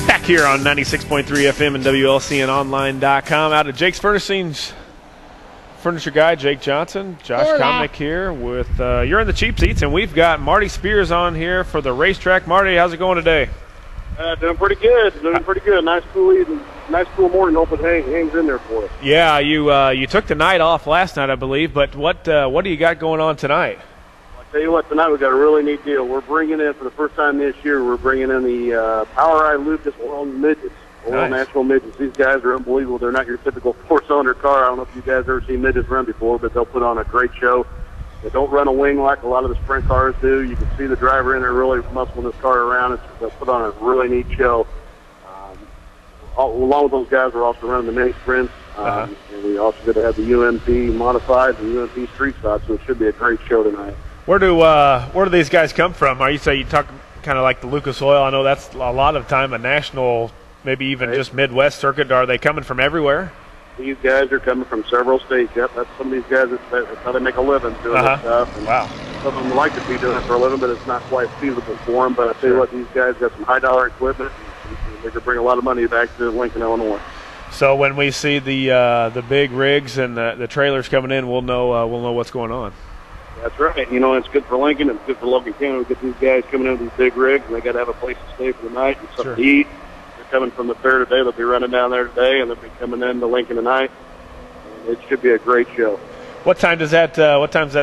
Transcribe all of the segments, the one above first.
Back here on 96.3 FM and WLCNonline.com. Out of Jake's Furnishings, furniture guy Jake Johnston, Josh Komnick here with you're in the cheap seats, and we've got Marty Spears on here for the racetrack. Marty, how's it going today? Doing pretty good. Nice cool evening. Nice cool morning. Hope it hangs in there for us. Yeah, you took the night off last night, I believe. But what do you got going on tonight? I'll tell you what. Tonight we got a really neat deal. We're bringing in for the first time this year. We're bringing in the Power Eye Lucas Oil Midgets, Oil National Midgets. These guys are unbelievable. They're not your typical four-cylinder car. I don't know if you guys ever seen midgets run before, but they'll put on a great show. They don't run a wing like a lot of the sprint cars do. You can see the driver in there really muscling this car around. They'll put on a really neat show. Along with those guys, we're also running the mini sprints. And we also going to have the UMP modified and UMP street stock, so it should be a great show tonight. Where do these guys come from? Are you talk kind of like the Lucas Oil? I know that's a lot of time a national, maybe even just Midwest circuit. Are they coming from everywhere? These guys are coming from several states. Yep, that's some of these guys. That's how they make a living doing this stuff. And wow. Some of them like to be doing it for a living, but it's not quite feasible for them. But I tell you what, these guys got some high-dollar equipment. And they could bring a lot of money back to Lincoln, Illinois. So when we see the big rigs and the trailers coming in, we'll know what's going on. That's right. You know, it's good for Lincoln. It's good for Logan County. We get these guys coming in with these big rigs, and they got to have a place to stay for the night and something to eat. They're coming from the fair today. They'll be running down there today, and they'll be coming into Lincoln tonight. And it should be a great show. What time does that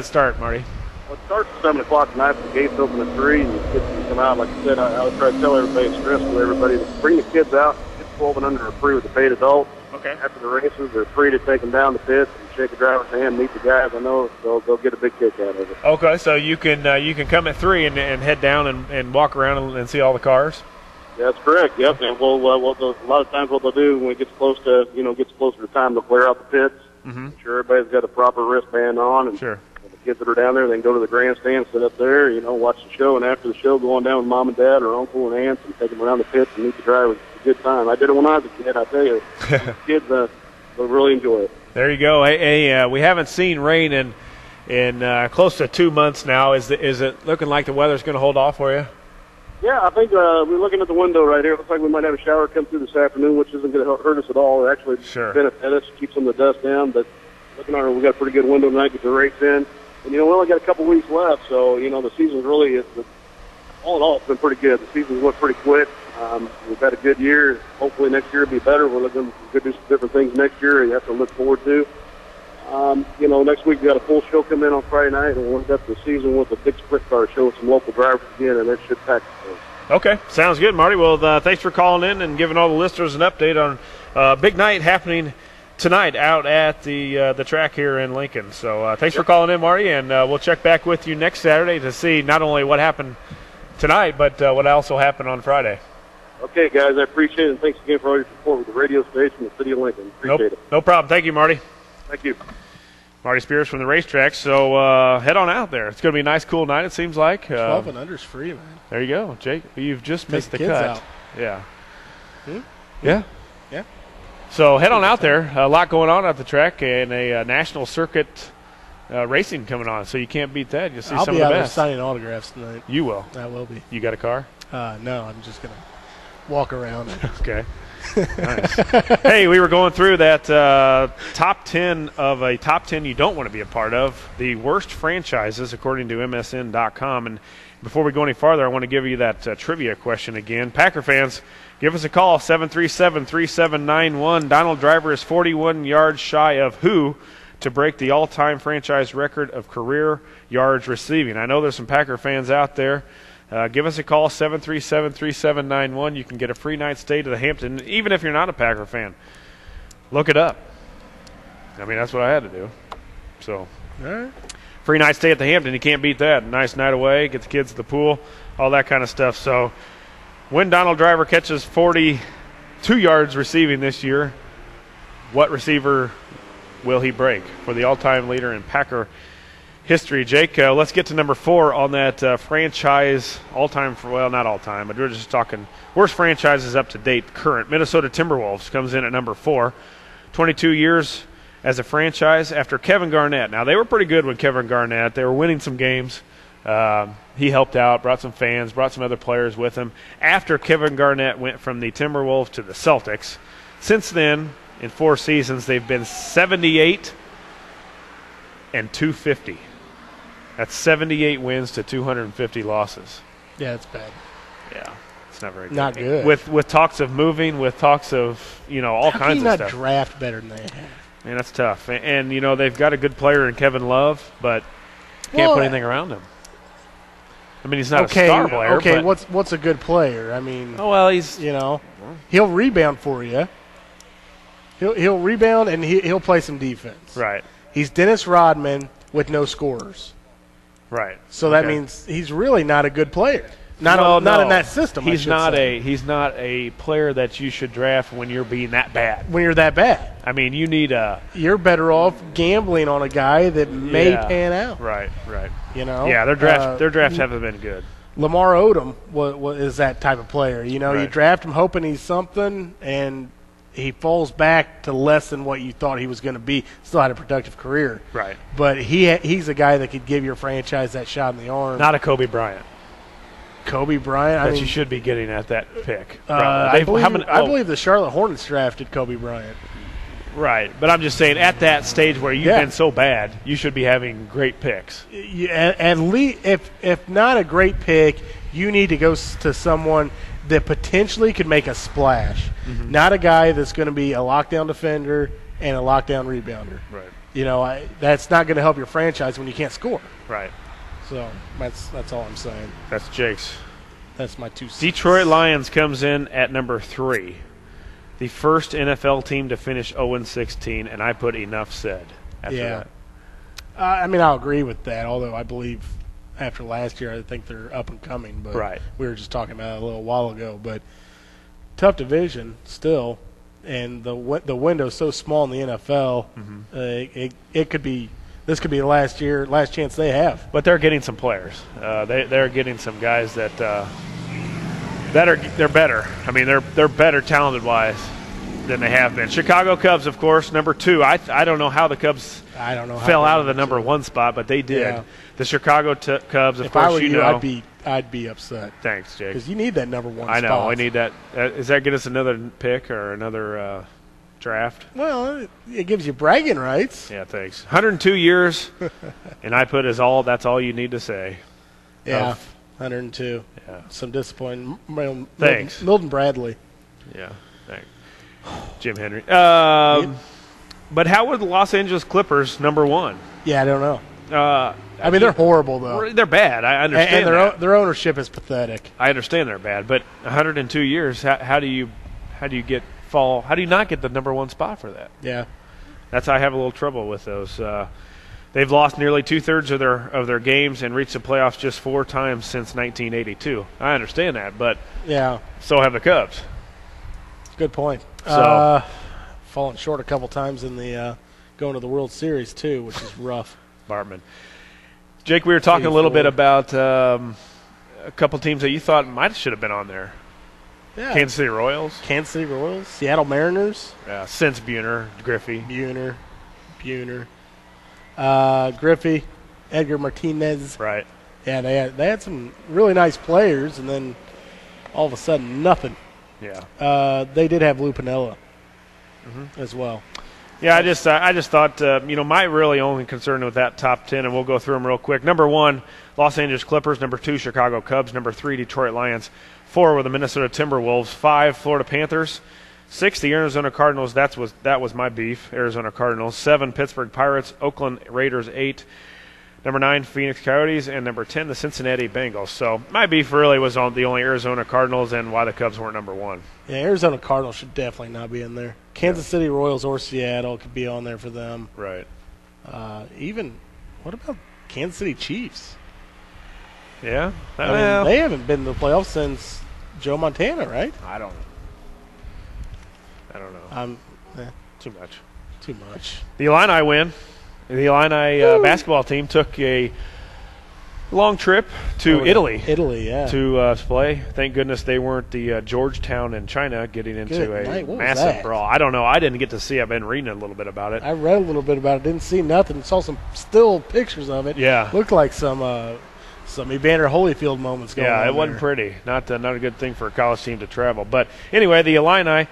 start, Marty? Well, it starts at 7 o'clock tonight. The gates open at 3, and the kids can come out. Like I said, I would try to tell everybody and stress to everybody to bring the kids out. Kids 12 and under are free with the paid adults. Okay. After the races, they're free to take them down the pits and shake the driver's hand, meet the guys. I know they'll get a big kick out of it. Okay, so you can come at 3 and head down and walk around and see all the cars. That's correct. Yep. And a lot of times what they'll do when it gets closer to time, they'll clear out the pits. Make sure everybody's got a proper wristband on, and the kids that are down there, they can go to the grandstand, sit up there, watch the show, and after the show, go on down with mom and dad or uncle and aunts and take them around the pits and meet the drivers. It's a good time. I did it when I was a kid. I tell you, kids will really enjoy it. There you go. Hey, we haven't seen rain in close to 2 months now. Is it looking like the weather's going to hold off for you? Yeah, I think we're looking at the window right here. It looks like we might have a shower come through this afternoon, which isn't going to hurt us at all. It actually benefit us, keep some of the dust down. But looking at it, we got a pretty good window tonight, get the race in. And, we only got a couple weeks left, so, the season's really, all in all, it's been pretty good. The season's went pretty quick. We've had a good year. Hopefully next year will be better. We're looking to do some different things next year you have to look forward to. Next week we got a full show come in on Friday night, and we'll end up the season with a big sprint car show with some local drivers again, and that should pack the place. Okay, sounds good, Marty. Well, thanks for calling in and giving all the listeners an update on big night happening tonight out at the track here in Lincoln. So thanks for calling in, Marty, and we'll check back with you next Saturday to see not only what happened tonight, but what also happened on Friday. Okay, guys, I appreciate it, and thanks again for all your support with the radio station in the city of Lincoln. Appreciate it. No problem. Thank you, Marty. Thank you. Marty Spears from the racetrack. So head on out there. It's going to be a nice, cool night, it seems like. 12 and under's free, man. There you go, Jake. You've just missed the cut. Out. Yeah. Yeah. So head on out there. A lot going on at the track, and a national circuit racing coming on. So you can't beat that. You'll see some of the best. I'll be out there signing autographs tonight. You will. I will be. You got a car? No, I'm just going to walk around. Okay. Nice. Hey, we were going through that top 10 of a top 10 you don't want to be a part of, the worst franchises according to MSN.com. And before we go any farther, I want to give you that trivia question again. Packer fans, give us a call, 737-3791. Donald Driver is 41 yards shy of who to break the all-time franchise record of career yards receiving? I know there's some Packer fans out there. Give us a call, 737-3791. You can get a free night stay to the Hampton, even if you're not a Packer fan. Look it up. I mean, that's what I had to do. So, all right. Free night stay at the Hampton. You can't beat that. Nice night away, get the kids to the pool, all that kind of stuff. So, when Donald Driver catches 42 yards receiving this year, what receiver will he break for the all-time leader in Packer history? Jake, let's get to number 4 on that franchise all-time, well, not all-time, but we're just talking worst franchises up to date, current. Minnesota Timberwolves comes in at number 4. 22 years as a franchise after Kevin Garnett. Now, they were pretty good with Kevin Garnett. They were winning some games. He helped out, brought some fans, brought some other players with him. After Kevin Garnett went from the Timberwolves to the Celtics, since then, in 4 seasons, they've been 78 and 250. That's 78 wins to 250 losses. Yeah, it's bad. Yeah, it's not very good. Not good. With talks of moving, with talks of, all How kinds can of you stuff. not draft better than they have? Man, that's tough. And they've got a good player in Kevin Love, but can't put anything around him. I mean, he's not a star player. Okay, but what's a good player? I mean, he's he'll rebound for you. He'll rebound and he'll play some defense. Right. He's Dennis Rodman with no scorers. Right. So that means he's really not a good player. Not in that system. He's not a player that you should draft when you're being that bad. When you're that bad. I mean, you need You're better off gambling on a guy that may pan out. Right. Yeah, their drafts haven't been good. Lamar Odom is that type of player. You draft him hoping he's something, and he falls back to less than what you thought he was going to be. Still had a productive career. Right. But he's a guy that could give your franchise that shot in the arm. Not a Kobe Bryant. Kobe Bryant? You should be getting at that pick. I believe the Charlotte Hornets drafted Kobe Bryant. Right. But I'm just saying, at that stage where you've been so bad, you should be having great picks. At least, if not a great pick, you need to go to someone that potentially could make a splash. Mm-hmm. Not a guy that's going to be a lockdown defender and a lockdown rebounder. Right. That's not going to help your franchise when you can't score. Right. So that's all I'm saying. That's Jake's. That's my 2 cents. Detroit Lions comes in at number 3. The first NFL team to finish 0-16, and I put enough said after that. I mean, I'll agree with that, although I believe after last year I think they're up and coming. But we were just talking about it a little while ago. But tough division still, and the window's so small in the NFL, it could be – this could be the last chance they have. But they're getting some players. They're getting some guys that they're better. I mean, they're better talented-wise than they have been. Chicago Cubs, of course, number 2. I don't know how the Cubs fell out of the number 1 spot, but they did. Yeah. The Chicago Cubs, of course, I were you, I'd be upset. Thanks, Jake. Because you need that number 1 spot. I know. I need that. Does that get us another pick or another draft? Well, it gives you bragging rights. Yeah, thanks. 102 years, and I put that's all you need to say. Yeah, 102. Yeah. Some disappointing. Thanks. Milton Bradley. Yeah, thanks. Jim Henry. But how were the Los Angeles Clippers number 1? Yeah, I don't know. I mean, they're horrible, though. They're bad. I understand and their ownership is pathetic. I understand they're bad, but 102 years, how do you not get the number 1 spot for that? Yeah. I have a little trouble with those. They've lost nearly 2/3 of their games and reached the playoffs just 4 times since 1982. I understand that, but so have the Cubs. Good point. So fallen short a couple times in the going to the World Series too, which is rough. Bartman. Jake, we were talking a little bit about a couple teams that you thought should have been on there. Yeah. Kansas City Royals, Seattle Mariners. Yeah, since Buhner, Griffey. Griffey, Edgar Martinez. Right. Yeah, they had some really nice players, and then all of a sudden nothing. Yeah. They did have Lou Piniella as well. Yeah, I just thought my really only concern with that top 10, and we'll go through them real quick. Number 1, Los Angeles Clippers. Number 2, Chicago Cubs. Number 3, Detroit Lions. 4 were the Minnesota Timberwolves. 5, Florida Panthers. 6, the Arizona Cardinals. That was my beef. Arizona Cardinals. 7, Pittsburgh Pirates. Oakland Raiders. 8. Number 9, Phoenix Coyotes, and number 10, the Cincinnati Bengals. So my beef really was on the only Arizona Cardinals and why the Cubs weren't number 1. Yeah, Arizona Cardinals should definitely not be in there. Kansas City Royals or Seattle could be on there for them. Right. What about Kansas City Chiefs? Yeah. I mean, they haven't been in the playoffs since Joe Montana, right? I don't know. Too much. The Illini win. The Illini basketball team took a long trip to Italy. To play. Thank goodness they weren't the Georgetown in China getting into a massive brawl. I don't know. I didn't get to see. I've been reading a little bit about it. I read a little bit about it. Didn't see nothing. Saw some still pictures of it. Yeah. Looked like some Some Evander Holyfield moments going on. Yeah, it wasn't pretty. Not a good thing for a college team to travel. But anyway, the Illini,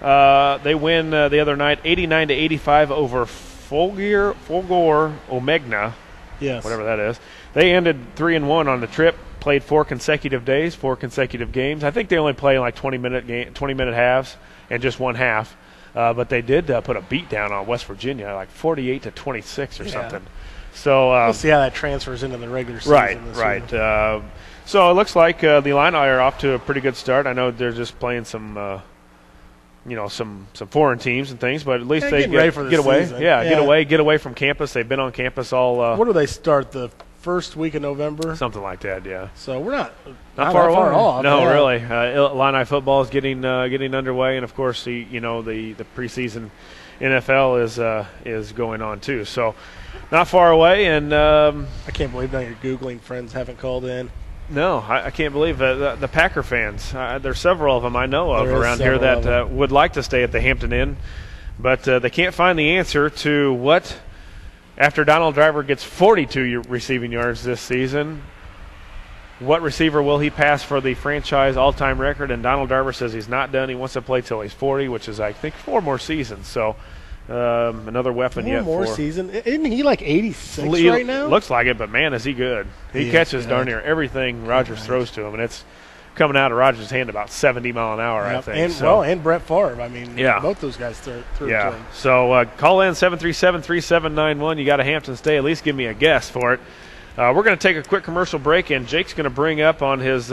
they win the other night 89-85 over Folgore Omegna. Yes. Whatever that is. They ended 3-1 on the trip, played 4 consecutive days, 4 consecutive games. I think they only play like 20-minute halves and just one half. But they did put a beat down on West Virginia, like 48-26 or something. So we'll see how that transfers into the regular season. Right. So it looks like the Illini are off to a pretty good start. I know they're just playing some, some foreign teams and things, but at least they get away. Season. Get away from campus. They've been on campus all. What do they start, the first week of November? Something like that, yeah. So we're not far off. No, really. Illini football is getting underway, and of course the preseason NFL is going on too. So not far away, and I can't believe that your Googling friends haven't called in. No, I can't believe the Packer fans. There's several of them I know of around here that would like to stay at the Hampton Inn, but they can't find the answer to what, after Donald Driver gets 42 receiving yards this season, what receiver will he pass for the franchise all-time record? And Donald Driver says he's not done. He wants to play till he's 40, which is, I think, 4 more seasons. So another weapon yet. 4 more seasons? Isn't he like 86 right now? Looks like it, but, man, is he good. He catches darn near everything Rodgers throws to him, and it's coming out of Rodgers' hand about 70 mile an hour, I think. And Brett Favre. I mean, both those guys threw to him. So call in 737-3791. You got a Hampton stay. At least give me a guess for it. We're going to take a quick commercial break, and Jake's going to bring up on his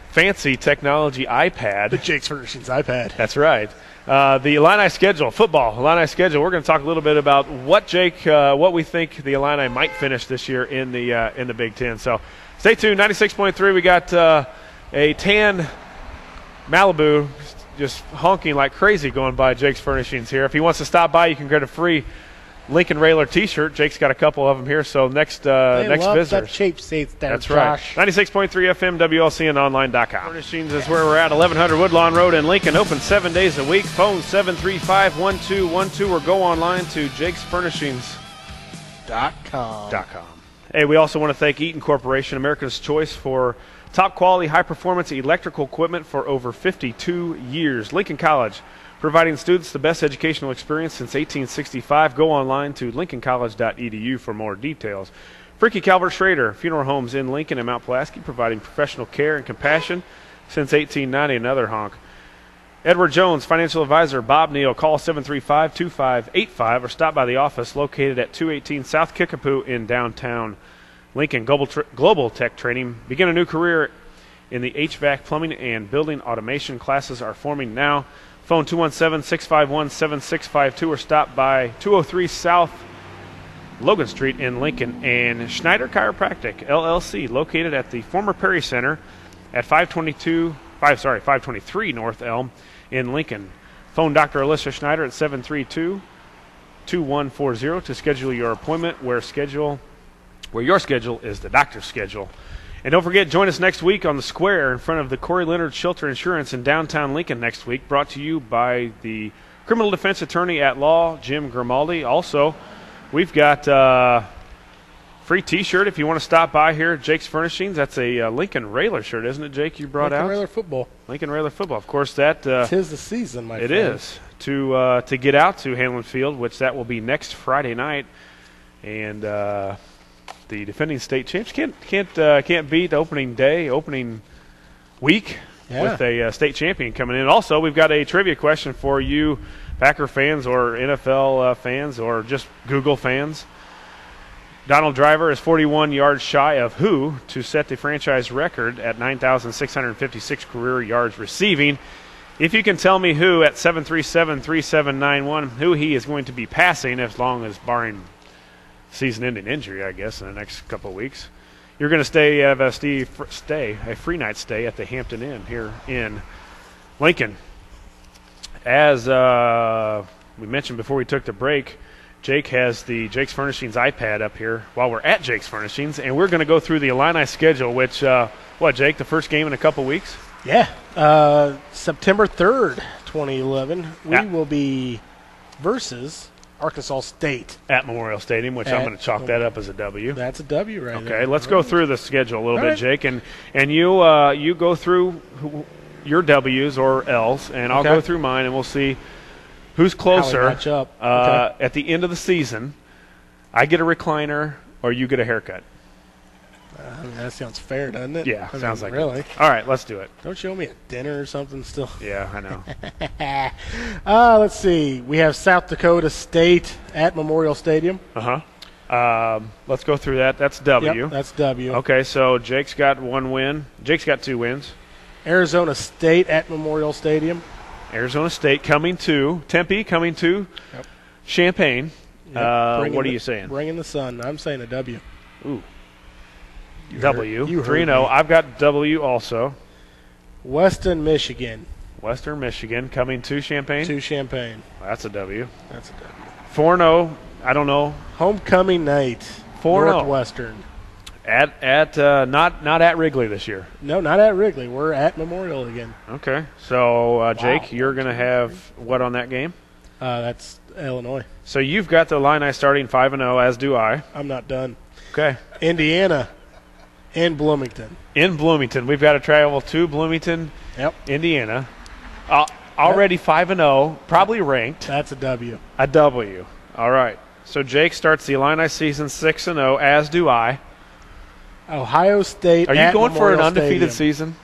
fancy technology iPad. The Jake's Furnishings iPad. That's right. The Illini schedule, football, Illini schedule. We're going to talk a little bit about what we think the Illini might finish this year in the Big Ten. So stay tuned. 96.3. We got a tan Malibu just honking like crazy going by Jake's Furnishings here. If he wants to stop by, you can get a free Lincoln Railer T-shirt. Jake's got a couple of them here. So next visitors. That cheap seats there, That's Josh. Right. 96.3 FM, WLCNonline.com. Furnishings is where we're at. 1100 Woodlawn Road in Lincoln. Open 7 days a week. Phone 735-1212 or go online to jakesfurnishings.com. Hey, we also want to thank Eaton Corporation, America's choice for top quality, high performance electrical equipment for over 52 years. Lincoln College, providing students the best educational experience since 1865. Go online to lincolncollege.edu for more details. Freaky Calvert Schrader Funeral Homes in Lincoln and Mount Pulaski, providing professional care and compassion since 1890. Another honk. Edward Jones, financial advisor. Bob Neal, call 735-2585 or stop by the office located at 218 South Kickapoo in downtown Lincoln. Global Tech Training. Begin a new career in the HVAC, plumbing, and building automation. Classes are forming now. Phone 217-651-7652 or stop by 203 South Logan Street in Lincoln. And Schneider Chiropractic, LLC, located at the former Perry Center at 523 North Elm in Lincoln. Phone Dr. Alyssa Schneider at 732-2140 to schedule your appointment where your schedule is the doctor's schedule. And don't forget, join us next week on the Square in front of the Corey Leonard Shelter Insurance in downtown Lincoln next week, brought to you by the criminal defense attorney at law, Jim Grimaldi. Also, we've got free T-shirt if you want to stop by here at Jake's Furnishings. That's a Lincoln Railer shirt, isn't it, Jake, you brought out? Lincoln Railer football. Lincoln Railer football. Of course, that 'tis the season, my friend. It is. To get out to Hanlon Field, which that will be next Friday night. And the defending state champs can't beat opening week with a state champion coming in. Also, we've got a trivia question for you, Packer fans or NFL fans or just Google fans. Donald Driver is 41 yards shy of who to set the franchise record at 9,656 career yards receiving. If you can tell me who at 737-3791, who he is going to be passing, as long as barring season-ending injury, I guess, in the next couple of weeks, you're going to have a free night stay at the Hampton Inn here in Lincoln. As we mentioned before we took the break, Jake has the Jake's Furnishings iPad up here while we're at Jake's Furnishings, and we're going to go through the Illini schedule, which, Jake, the first game in a couple weeks? Yeah. September 3rd, 2011, we will be versus Arkansas State. At Memorial Stadium, which I'm going to chalk that up as a W. That's a W right there. Okay, let's go through the schedule a little bit, Jake. And you go through your W's or L's, and I'll go through mine, and we'll see who's closer. Match up. At the end of the season, I get a recliner or you get a haircut. That sounds fair, doesn't it? Yeah, sounds like really. It. All right, let's do it. Don't you owe me a dinner or something still? Yeah, I know. Let's see. We have South Dakota State at Memorial Stadium. Let's go through that. That's W. Yep, that's W. Okay, so Jake's got 1 win. Jake's got 2 wins. Arizona State at Memorial Stadium. Arizona State coming to Tempe, coming to Champaign. Yep. What are you saying? Bringing the sun. I'm saying a W. Ooh. W. 3-0. I've got W also. Western Michigan. Western Michigan coming to Champaign? To Champaign. That's a W. That's a W. 4-0. I don't know. Homecoming night. 4-0. Northwestern. Not at Wrigley this year. No, not at Wrigley. We're at Memorial again. Okay. So, Jake, you're going to have what on that game? That's Illinois. So you've got the Illini starting 5-0, as do I. I'm not done. Okay. Indiana and Bloomington. In Bloomington. We've got to travel to Bloomington, Indiana. Already 5-0, probably ranked. That's a W. A W. All right. So Jake starts the Illini season 6-0, as do I. Ohio State. Are you going for an undefeated season?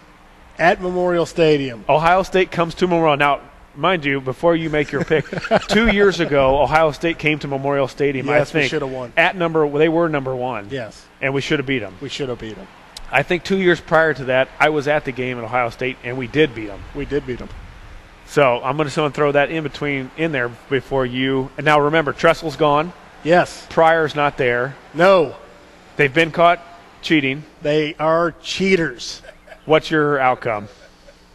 At Memorial Stadium. Ohio State comes to Memorial. Now, mind you, before you make your pick, 2 years ago, Ohio State came to Memorial Stadium. Yes, I think we should have won. They were number 1. Yes. And we should have beat them. We should have beat them. I think 2 years prior to that, I was at the game at Ohio State, and we did beat them. We did beat them. So I'm going to throw that in there before you. And now remember, Tressel's gone. Yes. Pryor's not there. No. They've been caught cheating. They are cheaters. What's your outcome?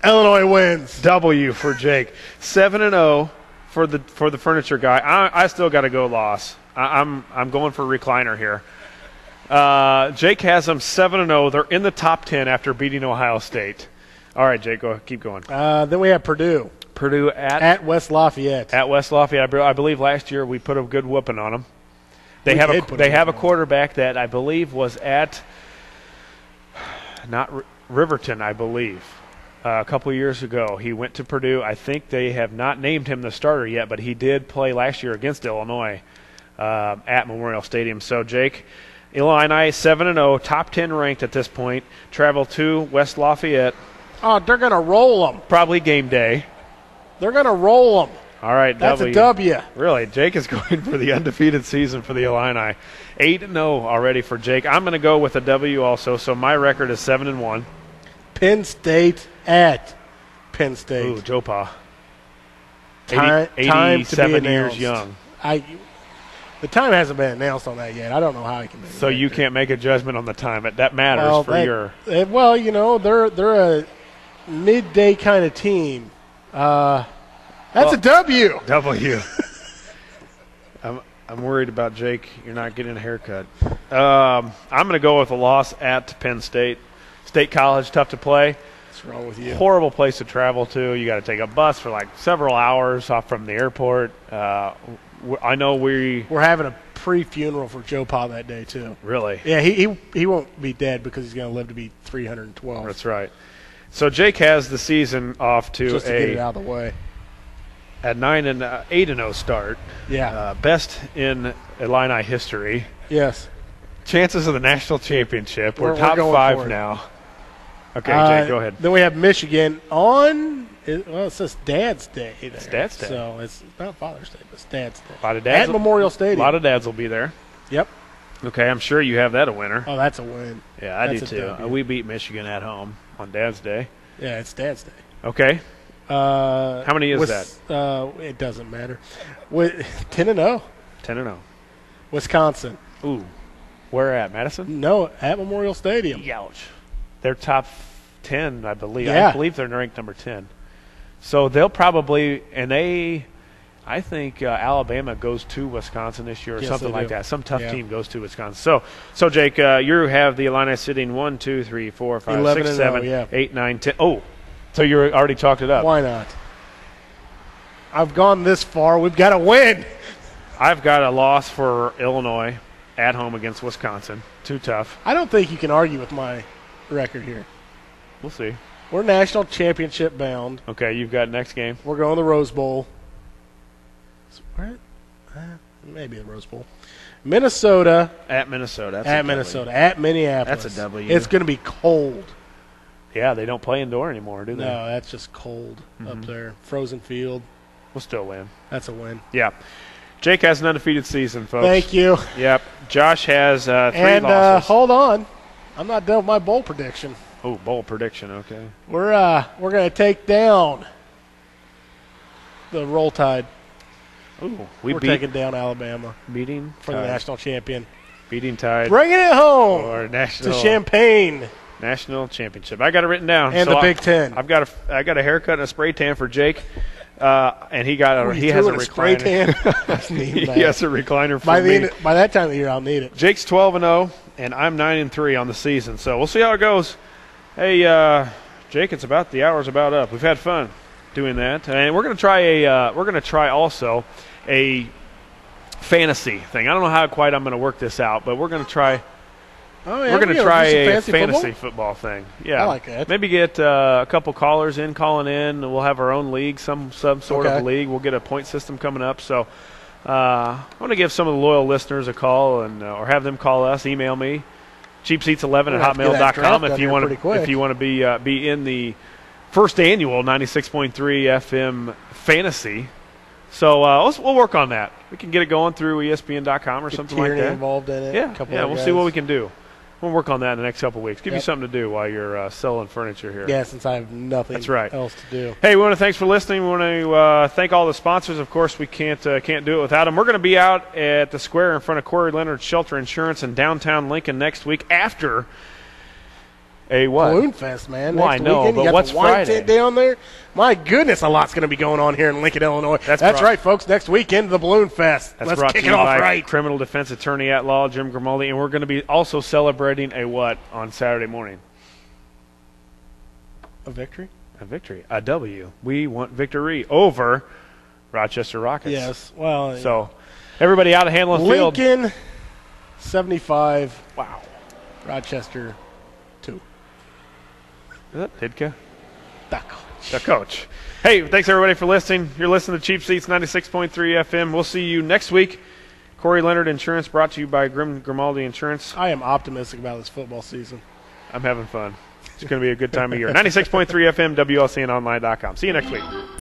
Illinois wins. W for Jake. 7-0 for the furniture guy. I still got to go loss. I'm going for recliner here. Jake has them 7-0. They're in the top 10 after beating Ohio State. All right, Jake, keep going. Then we have Purdue. Purdue at West Lafayette. At West Lafayette. I believe last year we put a good whooping on them. They have a quarterback that I believe was at Riverton, I believe. A couple of years ago. He went to Purdue. I think they have not named him the starter yet, but he did play last year against Illinois at Memorial Stadium. So, Jake, Illini 7-0, top 10 ranked at this point, travel to West Lafayette. Oh, they're going to roll them. Probably game day. They're going to roll them. All right, that's a W. Really, Jake is going for the undefeated season for the Illini. 8-0 already for Jake. I'm going to go with a W also, so my record is 7-1. Penn State at Penn State. Ooh, Joe Pa. Time 87 years young. The time hasn't been announced on that yet. I don't know how he can make it. So you can't make a judgment on the time. That matters Well, you know, they're a midday kind of team. That's a W. W. I'm worried about Jake. You're not getting a haircut. I'm going to go with a loss at Penn State. State College, tough to play. What's wrong with you? Horrible place to travel to. You got to take a bus for like several hours off from the airport. I know we're having a pre-funeral for Joe Pa that day too. Really? Yeah, he won't be dead because he's going to live to be 312. That's right. So Jake has the season off to just to get it out of the way. At 8-0 start. Yeah. Best in Illini history. Yes. Chances of the national championship. We're top 5 now. Okay, Jake, go ahead. Then we have Michigan on. It says Dad's Day there. It's Dad's Day. So it's not Father's Day, but it's Dad's Day. A lot of dads at Memorial Stadium. A lot of dads will be there. Yep. Okay, I'm sure you have that a winner. Oh, that's a win. Yeah, I do too. We beat Michigan at home on Dad's Day. Yeah, it's Dad's Day. Okay. How many is that? It doesn't matter. 10-0. 10-0. Wisconsin. Ooh. Where at? Madison? No, at Memorial Stadium. Ouch. They're top 10, I believe. Yeah. I believe they're ranked number 10. So they'll probably, I think Alabama goes to Wisconsin this year or something like that. Some tough team goes to Wisconsin. So Jake, you have the Illini sitting 1, 2, 3, 4, 5, 6, 7, 8, 9, 10. Oh, so you already chalked it up. Why not? I've gone this far. We've got to win. I've got a loss for Illinois at home against Wisconsin. Too tough. I don't think you can argue with my record here. We'll see. We're national championship bound. Okay, you've got next game. We're going to the Rose Bowl. Maybe the Rose Bowl. Minnesota. At Minnesota. At Minnesota. At Minneapolis. That's a W. It's going to be cold. Yeah, they don't play indoor anymore, do they? No, that's just cold up there. Frozen field. We'll still win. That's a win. Yeah. Jake has an undefeated season, folks. Thank you. Yep. Josh has 3 losses. And hold on. I'm not done with my bowl prediction. Oh, bowl prediction, okay. We're going to take down the Roll Tide. Ooh, we're taking down Alabama. Beating for the national champion. Beating Tide. Bringing it home or national, to Champaign. National championship. I got it written down. And so the Big Ten. I got a haircut and a spray tan for Jake. And he has a recliner. He has a recliner for me. By that time of the year, I'll need it. Jake's 12-0, and I'm 9-3 on the season. So we'll see how it goes. Hey, Jake, the hour's about up. We've had fun doing that, and we're going to try also a fantasy thing. I don't know how quite I'm going to work this out, but we're going to try. Oh, yeah, we're going to try a fantasy football thing. Yeah, I like that. Maybe get a couple callers calling in. We'll have our own league, some sort of league. We'll get a point system coming up. So I want to give some of the loyal listeners a call and or have them call us, email me, cheapseats11@hotmail.com if you want to be in the first annual 96.3 FM fantasy. So we'll work on that. We can get it going through ESPN.com or something like that. Involved in it. Yeah, we'll see what we can do. We'll work on that in the next couple of weeks. Give you something to do while you're selling furniture here. Yeah, since I have nothing else to do. Hey, we want to thanks for listening. We want to thank all the sponsors. Of course, we can't do it without them. We're going to be out at the square in front of Corey Leonard's Shelter Insurance in downtown Lincoln next week after a what? Balloon Fest, man. Well, I know, but what's Friday? Tent down there. My goodness, a lot's going to be going on here in Lincoln, Illinois. That's right, folks. Next weekend, the Balloon Fest. Let's kick it off right. Criminal defense attorney at law, Jim Grimaldi, and we're going to be also celebrating a what on Saturday morning? A victory? A victory. A W. We want victory over Rochester Rockets. Yes. Well, so everybody out of Hanlon Field. Lincoln 75. Wow. Rochester 2. Is that Didka? The coach. Hey, thanks everybody for listening. You're listening to Cheap Seats 96.3 FM. We'll see you next week. Corey Leonard Insurance, brought to you by Grimaldi Insurance. I am optimistic about this football season. I'm having fun. It's going to be a good time of year. 96.3 FM, WLCNonline.com. See you next week.